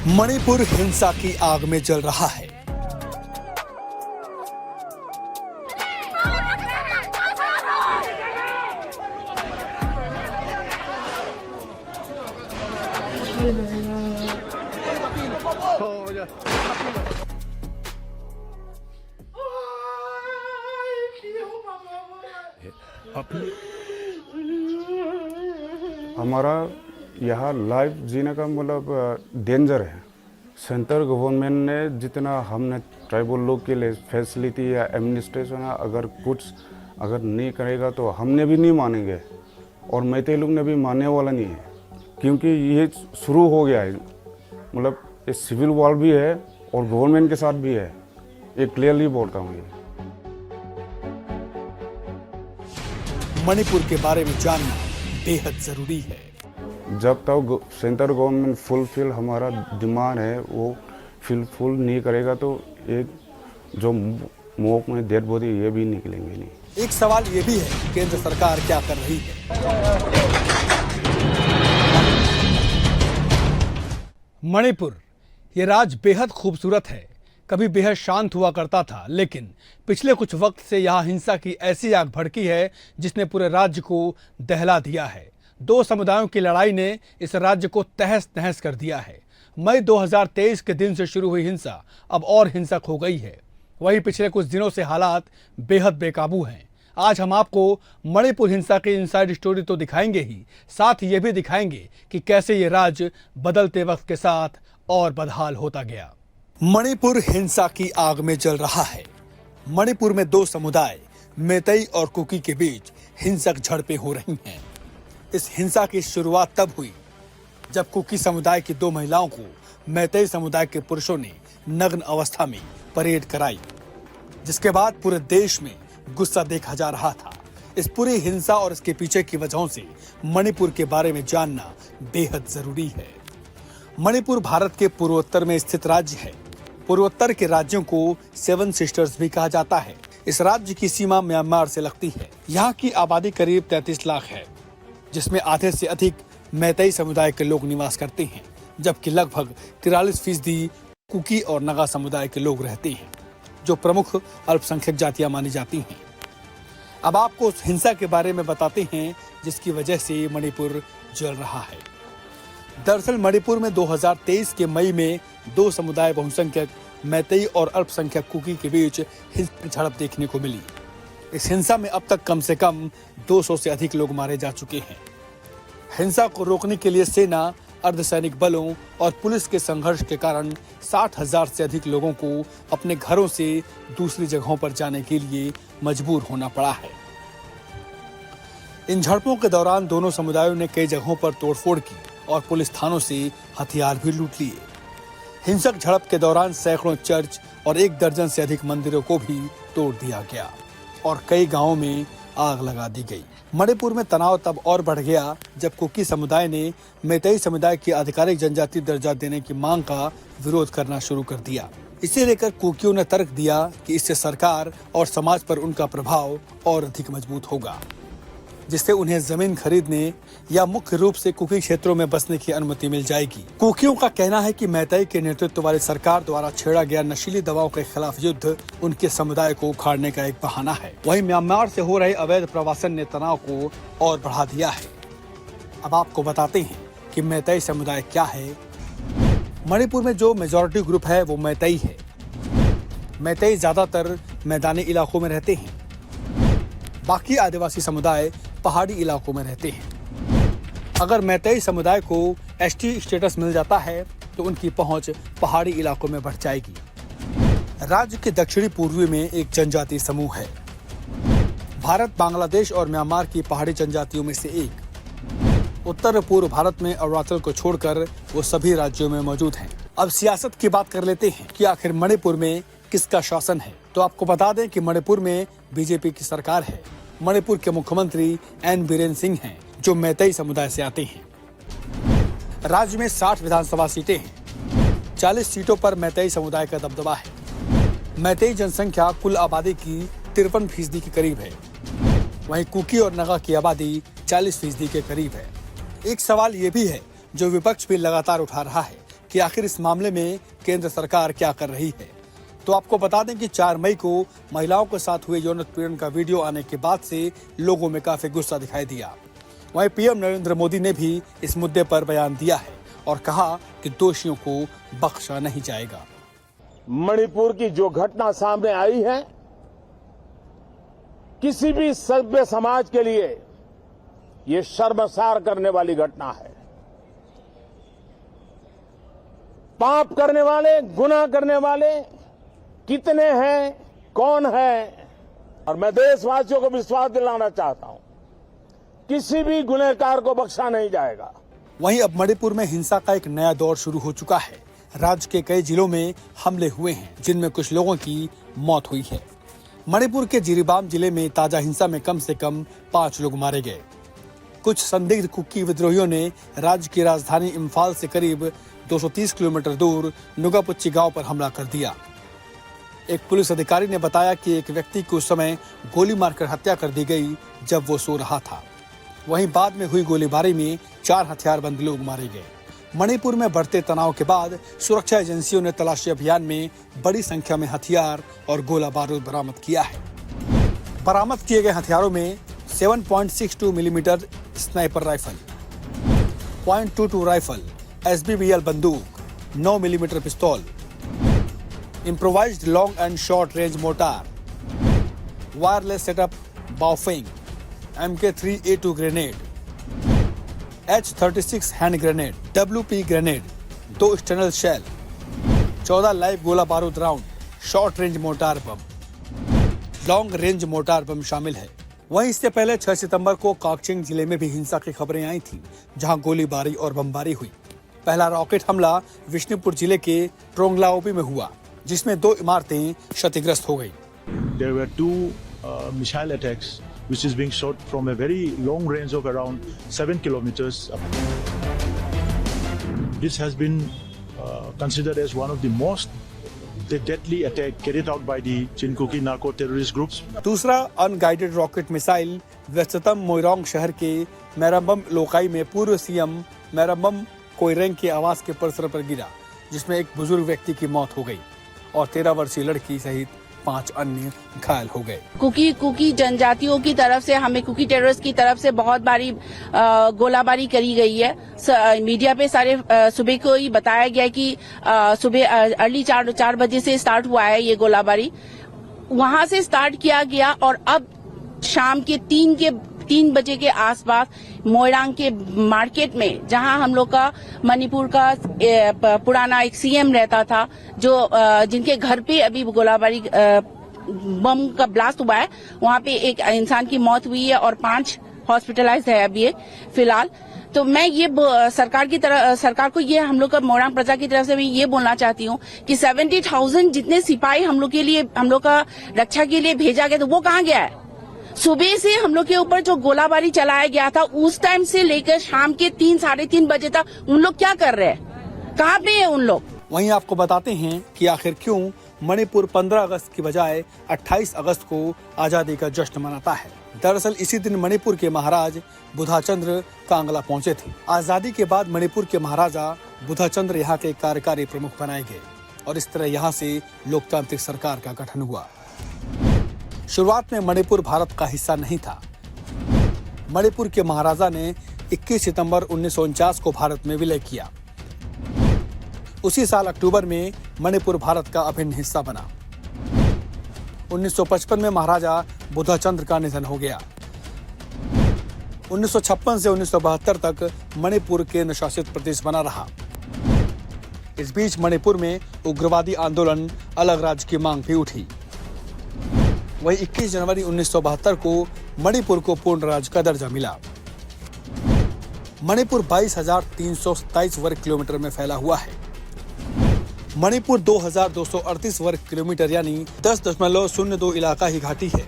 मणिपुर हिंसा की आग में जल रहा है। हमारा यहाँ लाइफ जीने का मतलब डेंजर है। सेंट्रल गवर्नमेंट ने जितना हमने ट्राइबल लोग के लिए फैसिलिटी या एडमिनिस्ट्रेशन अगर नहीं करेगा तो हमने भी नहीं मानेंगे और मैतेई लोग ने भी मानने वाला नहीं है, क्योंकि ये शुरू हो गया है। मतलब ये सिविल वॉर भी है और गवर्नमेंट के साथ भी है, ये क्लियरली बोलता हूँ। ये मणिपुर के बारे में जानना बेहद जरूरी है। जब तक सेंट्रल गवर्नमेंट फुलफिल हमारा डिमांड है वो फुल नहीं करेगा तो एक जो मुंह में डेड बॉडी ये भी निकलेंगे नहीं। एक सवाल ये भी है, केंद्र सरकार क्या कर रही है? मणिपुर ये राज्य बेहद खूबसूरत है, कभी बेहद शांत हुआ करता था, लेकिन पिछले कुछ वक्त से यहाँ हिंसा की ऐसी आग भड़की है जिसने पूरे राज्य को दहला दिया है। दो समुदायों की लड़ाई ने इस राज्य को तहस नहस कर दिया है। मई 2023 के दिन से शुरू हुई हिंसा अब और हिंसक हो गई है। वहीं पिछले कुछ दिनों से हालात बेहद बेकाबू हैं। आज हम आपको मणिपुर हिंसा की इनसाइड स्टोरी तो दिखाएंगे ही, साथ ये भी दिखाएंगे कि कैसे ये राज्य बदलते वक्त के साथ और बदहाल होता गया। मणिपुर हिंसा की आग में जल रहा है। मणिपुर में दो समुदाय मैतेई और कुकी के बीच हिंसक झड़पें हो रही हैं। इस हिंसा की शुरुआत तब हुई जब कुकी समुदाय की दो महिलाओं को मैतेई समुदाय के पुरुषों ने नग्न अवस्था में परेड कराई, जिसके बाद पूरे देश में गुस्सा देखा जा रहा था। इस पूरी हिंसा और इसके पीछे की वजहों से मणिपुर के बारे में जानना बेहद जरूरी है। मणिपुर भारत के पूर्वोत्तर में स्थित राज्य है। पूर्वोत्तर के राज्यों को सेवन सिस्टर्स भी कहा जाता है। इस राज्य की सीमा म्यांमार से लगती है। यहाँ की आबादी करीब 33 लाख है, जिसमें आधे से अधिक मैतेई समुदाय के लोग निवास करते हैं, जबकि लगभग 43% कुकी और नगा समुदाय के लोग रहते हैं, जो प्रमुख अल्पसंख्यक जातियां मानी जाती हैं। अब आपको उस हिंसा के बारे में बताते हैं जिसकी वजह से मणिपुर जल रहा है। दरअसल मणिपुर में 2023 के मई में दो समुदाय बहुसंख्यक मैतेई और अल्पसंख्यक कुकी के बीच हिंसक झड़प देखने को मिली। इस हिंसा में अब तक कम से कम 200 से अधिक लोग मारे जा चुके हैं। हिंसा को रोकने के लिए सेना, अर्धसैनिक बलों और पुलिस के संघर्ष के कारण 60,000 से अधिक लोगों को अपने घरों से दूसरी जगहों पर जाने के लिए मजबूर होना पड़ा है। इन झड़पों के दौरान दोनों समुदायों ने कई जगहों पर तोड़फोड़ की और पुलिस थानों से हथियार भी लूट लिए। हिंसक झड़प के दौरान सैकड़ों चर्च और 1 दर्जन से अधिक मंदिरों को भी तोड़ दिया गया और कई गांवों में आग लगा दी गई। मणिपुर में तनाव तब और बढ़ गया जब कुकी समुदाय ने मैतेई समुदाय की आधिकारिक जनजाति दर्जा देने की मांग का विरोध करना शुरू कर दिया। इसे लेकर कुकियों ने तर्क दिया कि इससे सरकार और समाज पर उनका प्रभाव और अधिक मजबूत होगा, जिससे उन्हें जमीन खरीदने या मुख्य रूप से कुकी क्षेत्रों में बसने की अनुमति मिल जाएगी। कुकियों का कहना है कि मैतेई के नेतृत्व वाली सरकार द्वारा छेड़ा गया नशीली दवाओं के खिलाफ युद्ध उनके समुदाय को उखाड़ने का एक बहाना है। वहीं म्यांमार से हो रहे अवैध प्रवासन ने तनाव को और बढ़ा दिया है। अब आपको बताते हैं कि मैतेई समुदाय क्या है। मणिपुर में जो मेजॉरिटी ग्रुप है वो मैतेई है। मैतेई ज्यादातर मैदानी इलाकों में रहते हैं, बाकी आदिवासी समुदाय पहाड़ी इलाकों में रहते हैं। अगर मैतेई समुदाय को एसटी स्टेटस मिल जाता है तो उनकी पहुंच पहाड़ी इलाकों में बढ़ जाएगी। राज्य के दक्षिणी पूर्वी में एक जनजातीय समूह है। भारत, बांग्लादेश और म्यांमार की पहाड़ी जनजातियों में से एक। उत्तर पूर्व भारत में अरुणाचल को छोड़कर वो सभी राज्यों में मौजूद हैं। अब सियासत की बात कर लेते हैं कि आखिर मणिपुर में किसका शासन है। तो आपको बता दें कि मणिपुर में बीजेपी की सरकार है। मणिपुर के मुख्यमंत्री एन बीरेन सिंह हैं, जो मैतेई समुदाय से आते हैं। राज्य में 60 विधानसभा सीटें हैं। 40 सीटों पर मैतेई समुदाय का दबदबा है। मैतेई जनसंख्या कुल आबादी की 53% के करीब है। वहीं कुकी और नगा की आबादी 40% के करीब है। एक सवाल ये भी है जो विपक्ष भी लगातार उठा रहा है कि आखिर इस मामले में केंद्र सरकार क्या कर रही है। तो आपको बता दें कि 4 मई को महिलाओं के साथ हुए यौन उत्पीड़न का वीडियो आने के बाद से लोगों में काफी गुस्सा दिखाई दिया। वहीं पीएम नरेंद्र मोदी ने भी इस मुद्दे पर बयान दिया है और कहा कि दोषियों को बख्शा नहीं जाएगा। मणिपुर की जो घटना सामने आई है, किसी भी सभ्य समाज के लिए ये शर्मसार करने वाली घटना है। पाप करने वाले, गुनाह करने वाले कितने हैं, कौन है, और मैं देशवासियों को विश्वास दिलाना चाहता हूं, किसी भी गुनहगार को बख्शा नहीं जाएगा। वहीं अब मणिपुर में हिंसा का एक नया दौर शुरू हो चुका है। राज्य के कई जिलों में हमले हुए हैं, जिनमें कुछ लोगों की मौत हुई है। मणिपुर के जिरीबाम जिले में ताजा हिंसा में कम से कम 5 लोग मारे गए। कुछ संदिग्ध कुकी विद्रोहियों ने राज्य की राजधानी इम्फाल से करीब 230 किलोमीटर दूर नुगापुच्ची गांव पर हमला कर दिया। एक पुलिस अधिकारी ने बताया कि एक व्यक्ति को उस समय गोली मारकर हत्या कर दी गई जब वो सो रहा था। वहीं बाद में हुई गोलीबारी में 4 हथियारबंद लोग मारे गए। मणिपुर में बढ़ते तनाव के बाद सुरक्षा एजेंसियों ने तलाशी अभियान में बड़ी संख्या में हथियार और गोला बारूद बरामद किया है। बरामद किए गए हथियारों में 7.62 millimetre sniper rifle, .22 rifle, SBBL बंदूक, 9 मिलीमीटर पिस्तौल, improvised long and short range mortar, wireless setup Baofeng, MK3A2 grenade, H36 hand grenade, WP grenade, 2 external shell, 14 live गोला बारूद round, short range mortar bomb, long range mortar bomb शामिल है। वहीं इससे पहले 6 सितंबर को काकचिंग जिले में भी हिंसा की खबरें आई थी, जहां गोलीबारी और बमबारी हुई। पहला रॉकेट हमला विष्णुपुर जिले के ट्रोंगलाओपी में हुआ, जिसमें 2 इमारतें क्षतिग्रस्त हो गई। There were 2 missile attacks which is being shot from a very long range of around 7 kilometers. This has been considered as one of the most deadly attack carried out by the Chinkuki narco terrorist groups. दूसरा unguided rocket missile व्यस्ततम Moirang शहर के मैरम्बम loci में पूर्व CM मैरम्बम Koireng के आवास के परिसर पर गिरा, जिसमें एक बुजुर्ग व्यक्ति की मौत हो गई और 13 वर्षीय लड़की सहित 5 अन्य घायल हो गए। कुकी जनजातियों की तरफ से, हमें कुकी टेररिस्ट की तरफ से बहुत बारी गोलाबारी करी गई है। मीडिया पे सारे सुबह को ही बताया गया कि सुबह अर्ली 4 बजे से स्टार्ट हुआ है ये गोलाबारी। वहां से स्टार्ट किया गया और अब शाम के 3 बजे के आसपास मोइरांग के मार्केट में, जहां हम लोग का मणिपुर का पुराना एक सीएम रहता था, जो जिनके घर पे अभी गोलाबारी बम का ब्लास्ट हुआ है, वहां पे एक इंसान की मौत हुई है और 5 हॉस्पिटलाइज्ड है अभी फिलहाल। तो मैं ये सरकार को ये हम लोग का मोइरांग प्रजा की तरफ से मैं ये बोलना चाहती हूँ कि 70,000 जितने सिपाही हम लोग के लिए, हम लोग का रक्षा के लिए भेजा गया, तो वो कहाँ गया है? सुबह से हम लोग के ऊपर जो गोलाबारी चलाया गया था, उस टाइम से लेकर शाम के 3 साढ़े 3 बजे तक उन लोग क्या कर रहे हैं? कहाँ पे है उन लोग? वहीं आपको बताते हैं कि आखिर क्यों मणिपुर 15 अगस्त की बजाय 28 अगस्त को आजादी का जश्न मनाता है। दरअसल इसी दिन मणिपुर के महाराज बुधाचंद्र कांगला पहुंचे थे। आजादी के बाद मणिपुर के महाराजा बुधाचंद्र यहाँ के कार्यकारी प्रमुख बनाए गए और इस तरह यहाँ से लोकतांत्रिक सरकार का गठन हुआ। शुरुआत में मणिपुर भारत का हिस्सा नहीं था। मणिपुर के महाराजा ने 21 सितंबर 1949 को भारत में विलय किया। उसी साल अक्टूबर में मणिपुर भारत का अभिन्न हिस्सा बना। 1955 में महाराजा बुधाचंद्र का निधन हो गया। 1956 से 1972 तक मणिपुर केंद्र शासित प्रदेश बना रहा। इस बीच मणिपुर में उग्रवादी आंदोलन, अलग राज्य की मांग भी उठी। वही 21 जनवरी 1972 को मणिपुर को पूर्ण राज्य का दर्जा मिला। मणिपुर 22,327 वर्ग किलोमीटर में फैला हुआ है। मणिपुर 2,238 वर्ग किलोमीटर यानी 10.02 इलाका ही घाटी है।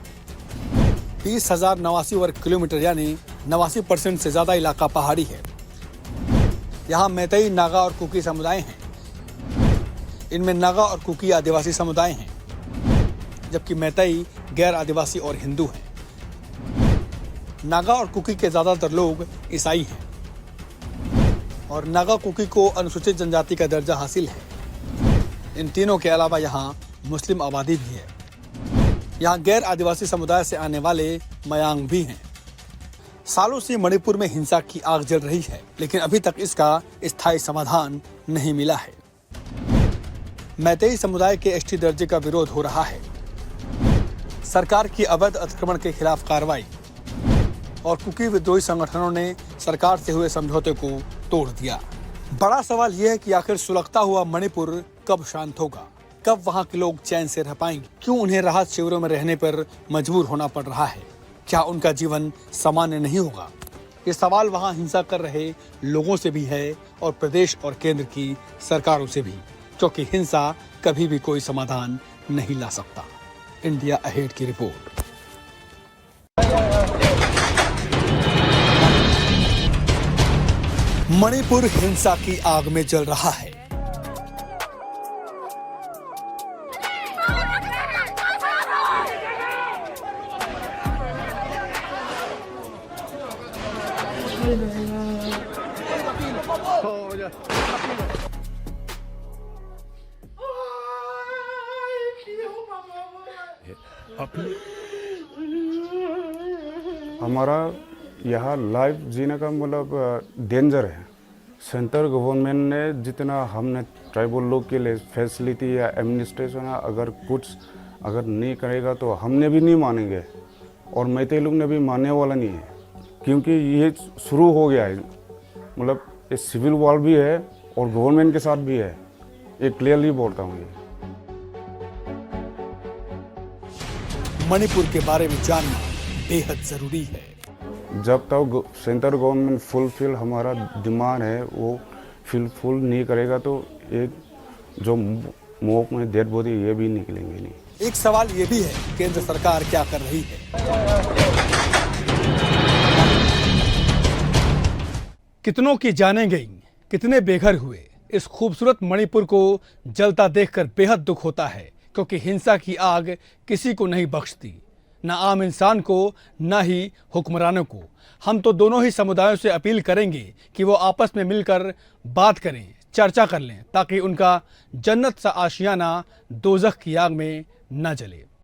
30,089 वर्ग किलोमीटर यानी 89% से ज्यादा इलाका पहाड़ी है। यहाँ मैतेई, नागा और कुकी समुदाय हैं। इनमें नागा और कुकी आदिवासी समुदाय हैं, जबकि मैतेई गैर आदिवासी और हिंदू हैं। नागा और कुकी के ज्यादातर लोग ईसाई हैं। और नागा कुकी को अनुसूचित जनजाति का दर्जा हासिल है। इन तीनों के अलावा यहाँ मुस्लिम आबादी भी है। यहाँ गैर आदिवासी समुदाय से आने वाले मयांग भी हैं। सालों से मणिपुर में हिंसा की आग जल रही है, लेकिन अभी तक इसका स्थायी समाधान नहीं मिला है। मैतेई समुदाय के एसटी दर्जे का विरोध हो रहा है। सरकार की अवैध अतिक्रमण के खिलाफ कार्रवाई और कुकी विद्रोही संगठनों ने सरकार से हुए समझौते को तोड़ दिया। बड़ा सवाल यह है कि आखिर सुलगता हुआ मणिपुर कब शांत होगा, कब वहां के लोग चैन से रह पाएंगे। क्यों उन्हें राहत शिविरों में रहने पर मजबूर होना पड़ रहा है? क्या उनका जीवन सामान्य नहीं होगा? ये सवाल वहां हिंसा कर रहे लोगों से भी है और प्रदेश और केंद्र की सरकारों से भी, क्योंकि हिंसा कभी भी कोई समाधान नहीं ला सकता। इंडिया अहेड की रिपोर्ट। मणिपुर हिंसा की आग में जल रहा है। हमारा यहाँ लाइफ जीने का मतलब डेंजर है। सेंट्रल गवर्नमेंट ने जितना हमने ट्राइबल लोग के लिए फैसिलिटी या एडमिनिस्ट्रेशन अगर नहीं करेगा तो हमने भी नहीं मानेंगे और मैतेई लोग ने भी मानने वाला नहीं है, क्योंकि ये शुरू हो गया है। मतलब ये सिविल वॉर भी है और गवर्नमेंट के साथ भी है, ये क्लियरली बोलता हूँ। ये मणिपुर के बारे में जानना बेहद जरूरी है। जब तक सेंट्रल गवर्नमेंट फुलफिल हमारा डिमांड है वो फुलफिल नहीं करेगा तो एक जो मोक में डेड बॉडी ये भी निकलेंगे नहीं। एक सवाल ये भी है, केंद्र सरकार क्या कर रही है? कितनों की जानें गईं, कितने बेघर हुए। इस खूबसूरत मणिपुर को जलता देखकर बेहद दुख होता है, क्योंकि हिंसा की आग किसी को नहीं बख्शती, न आम इंसान को न ही हुक्मरानों को। हम तो दोनों ही समुदायों से अपील करेंगे कि वो आपस में मिलकर बात करें, चर्चा कर लें, ताकि उनका जन्नत सा आशियाना दोज़ख की आग में न जले।